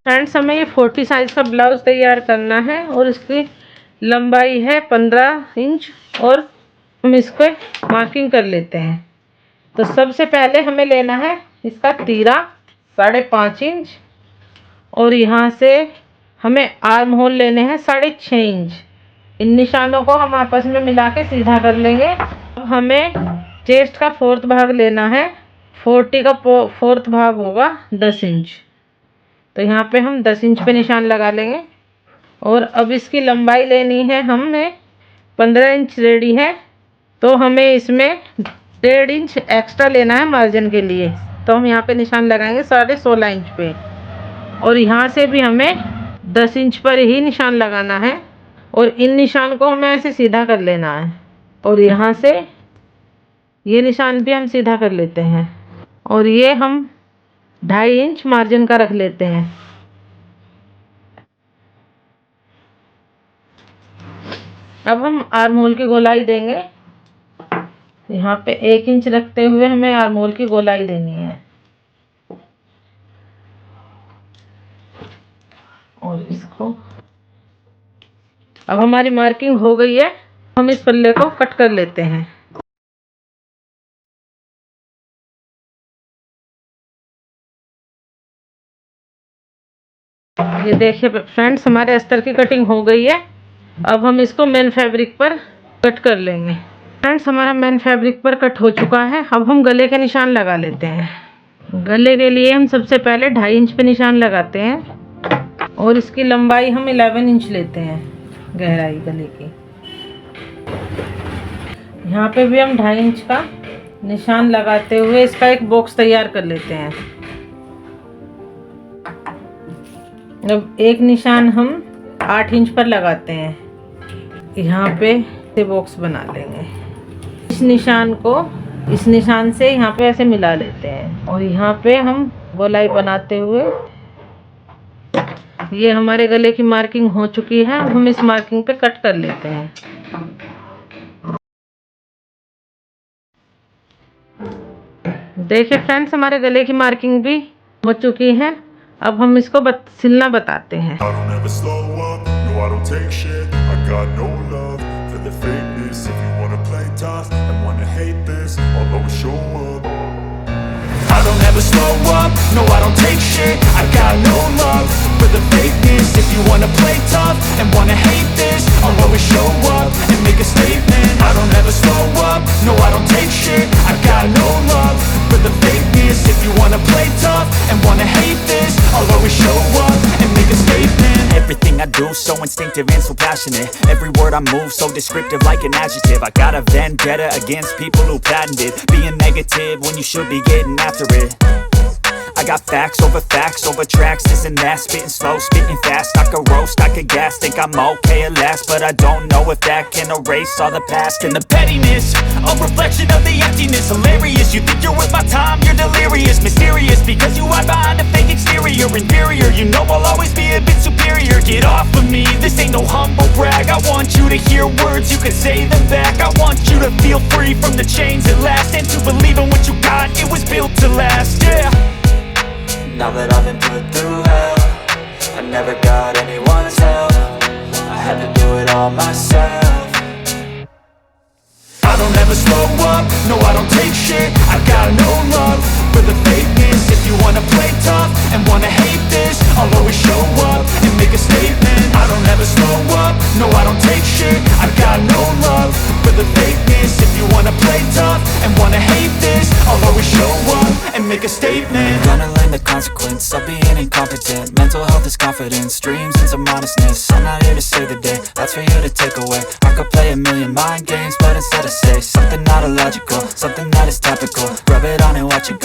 Friends, हमें ये 40 size का ब्लाउज तैयार करना है और इसकी लंबाई है 15 इंच और हम इसको मार्किंग कर लेते हैं। तो सबसे पहले हमें लेना है इसका तीरा 5.5 इंच और यहाँ से हमें आर्म होल लेने हैं 6.5 इंच। इन निशानों को हम आपस में मिला के सीधा कर लेंगे। अब हमें चेस्ट का 4th भाग लेना है। 40 का 4th भाग होगा 10 इंच। तो यहाँ पे हम 10 इंच पे निशान लगा लेंगे। और अब इसकी लंबाई लेनी है, हमें 15 इंच रेडी है, तो हमें इसमें 1.5 इंच एक्स्ट्रा लेना है मार्जिन के लिए। तो हम यहाँ पे निशान लगाएंगे 16.5 इंच पे और यहाँ से भी हमें 10 इंच पर ही निशान लगाना है और इन निशान को हमें ऐसे सीधा कर लेना है और यहाँ से ये निशान भी हम सीधा कर लेते हैं और ये हम 2.5 इंच मार्जिन का रख लेते हैं। अब हम आर्म होल की गोलाई देंगे। यहाँ पे 1 इंच रखते हुए हमें आर्म होल की गोलाई देनी है और इसको अब हमारी मार्किंग हो गई है। हम इस पल्ले को कट कर लेते हैं। ये देखिए फ्रेंड्स, हमारे अस्तर की कटिंग हो गई है। अब हम इसको मेन फैब्रिक पर कट कर लेंगे। फ्रेंड्स, हमारा मेन फैब्रिक पर कट हो चुका है। अब हम गले के निशान लगा लेते हैं। गले के लिए हम सबसे पहले 2.5 इंच पे निशान लगाते हैं और इसकी लंबाई हम 11 इंच लेते हैं, गहराई गले की। यहाँ पे भी हम 2.5 इंच का निशान लगाते हुए इसका एक बॉक्स तैयार कर लेते हैं। अब एक निशान हम 8 इंच पर लगाते हैं। यहाँ पे से बॉक्स बना लेंगे। इस निशान को इस निशान से यहाँ पे ऐसे मिला लेते हैं और यहाँ पे हम गोलाई बनाते हुए, ये हमारे गले की मार्किंग हो चुकी है। अब हम इस मार्किंग पे कट कर लेते हैं। देखिए फ्रेंड्स, हमारे गले की मार्किंग भी हो चुकी है। अब हम इसको सिलना बताते हैं। I don't ever slow up, no I don't take shit. I got no love for the fakeness. If you wanna play tough and wanna hate this, I'll always show up and make a statement. I don't ever slow up, no I don't take shit. I got no love for the fakeness. If you wanna play tough and wanna hate this, I'll always show up and make a statement. Everything I do so instinctive and so passionate. Every word I move so descriptive like an adjective. I got a vendetta against people who patented being negative when you should be getting after it. I got facts over tracks, this and that. Spitting slow, spitting fast. I could roast, I could gas. Think I'm okay at last, but I don't know if that can erase all the past. And the pettiness, a reflection of the emptiness. Hilarious, you think you're worth my time, you're delirious. Mysterious, because you hide behind a fake exterior. Inferior, you know I'll always be a bit superior. Get off of me, this ain't no humble brag. I want you to hear words, you can say them back. I want you to feel free from the chains at last, and to believe in what you got, it was built to last, yeah. Now that I've been put through hell, I never got anyone's help. I had to do it all myself. I don't ever slow up, no I don't take shit. I got no love for the fakeness. If you wanna play tough and wanna hate this, I'll always show up and make a statement. I don't ever slow up, no I don't take shit. I got no love for the fakeness. If you wanna play tough and wanna hate this, I'll always show up and make a statement. I'm gonna learn the consequence of being incompetent. Mental health is confidence, dreams and some honestness. I'm not here to save the day, that's for you to take away. I could play a million mind games, but instead I say something not illogical, something that is topical. Rub it on and watch it go.